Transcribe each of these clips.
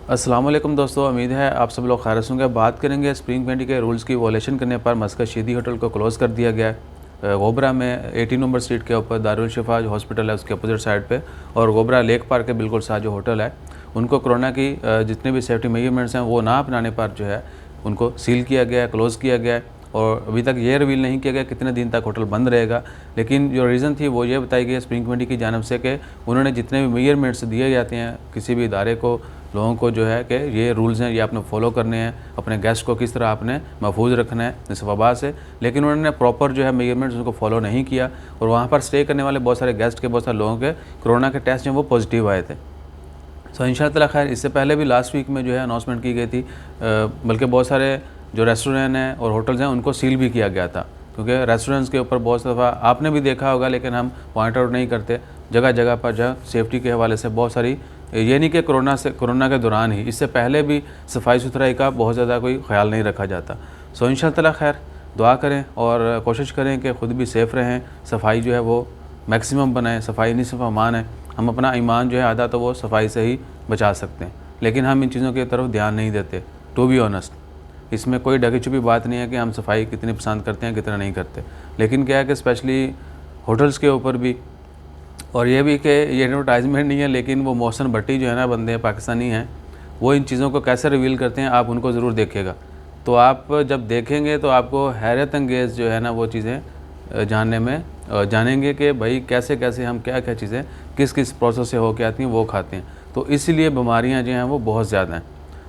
अस्सलाम वालेकुम दोस्तों, उम्मीद है आप सब लोग खैरियत से होंगे। बात करेंगे स्प्रिंग 20 के रूल्स की वॉलेशन करने पर मस्कत शीदी होटल को क्लोज़ कर दिया गया है। गोबरा में 18 नंबर स्ट्रीट के ऊपर दारुल शिफा जो हॉस्पिटल है उसके अपोजिट साइड पे और गोबरा लेक पार्क के बिल्कुल साथ जो होटल है उनको कोरोना की जितने भी सेफ्टी मेजरमेंट्स हैं वो ना अपनाने पर जो है उनको सील किया गया है, क्लोज़ किया गया है। और अभी तक ये रिवील नहीं किया गया कितने दिन तक होटल बंद रहेगा, लेकिन जो रीज़न थी वो ये बताई गई है स्प्रिंग 20 की जानिब से कि उन्होंने जितने भी मेजरमेंट्स दिए जाते हैं किसी भी इदारे को, लोगों को जो है कि ये रूल्स हैं ये आपने फॉलो करने हैं, अपने गेस्ट को किस तरह आपने महफूज रखना है इस वबा से, लेकिन उन्होंने प्रॉपर जो है मेजरमेंट्स उनको फॉलो नहीं किया और वहाँ पर स्टे करने वाले बहुत सारे गेस्ट के, बहुत सारे लोगों के कोरोना के टेस्ट जो वो पॉजिटिव आए थे। सो इंशाअल्लाह खैर इससे पहले भी लास्ट वीक में जो है अनाउंसमेंट की गई थी, बल्कि बहुत सारे जो रेस्टोरेंट हैं और होटल्स हैं उनको सील भी किया गया था, क्योंकि रेस्टोरेंट्स के ऊपर बहुत दफ़ा आपने भी देखा होगा लेकिन हम पॉइंट आउट नहीं करते, जगह जगह पर जो सेफ्टी के हवाले से बहुत सारी, ये नहीं कि कोरोना के दौरान ही, इससे पहले भी सफाई सुथराई का बहुत ज़्यादा कोई ख्याल नहीं रखा जाता। सो इंशाअल्लाह खैर दुआ करें और कोशिश करें कि ख़ुद भी सेफ़ रहें, सफाई जो है वो मैक्सिमम बनाएं। सफाई नहीं सिर्फ अमान है, हम अपना ईमान जो है आधा तो वो सफाई से ही बचा सकते हैं, लेकिन हम इन चीज़ों की तरफ ध्यान नहीं देते। टू बी ऑनेस्ट, इसमें कोई ढकी छुपी बात नहीं है कि हम सफाई कितनी पसंद करते हैं कितना नहीं करते, लेकिन क्या है कि स्पेशली होटल्स के ऊपर भी, और ये भी कि ये एडवर्टाइजमेंट नहीं है लेकिन वो मोहसन भट्टी जो है ना, बंदे पाकिस्तानी हैं, वो इन चीज़ों को कैसे रिवील करते हैं आप उनको ज़रूर देखिएगा। तो आप जब देखेंगे तो आपको हैरत अंगेज़ जो है ना वो चीज़ें जानने में जानेंगे कि भाई कैसे कैसे हम क्या क्या चीज़ें किस किस प्रोसेस से होकर आती हैं वो खाते हैं, तो इसीलिए बीमारियां जो हैं वो बहुत ज़्यादा हैं।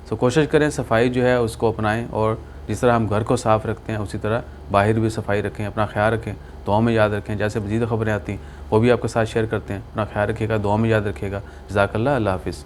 तो कोशिश करें सफाई जो है उसको अपनाएं और जिस तरह हम घर को साफ़ रखते हैं उसी तरह बाहर भी सफाई रखें, अपना ख्याल रखें, दुआ में याद रखें। जैसे मज़ीद ख़बरें आती हैं वो भी आपके साथ शेयर करते हैं, अपना ख्याल रखिएगा, दुआ में याद रखिएगा। जज़ाकल्लाह, अल्लाह हाफ़िज़।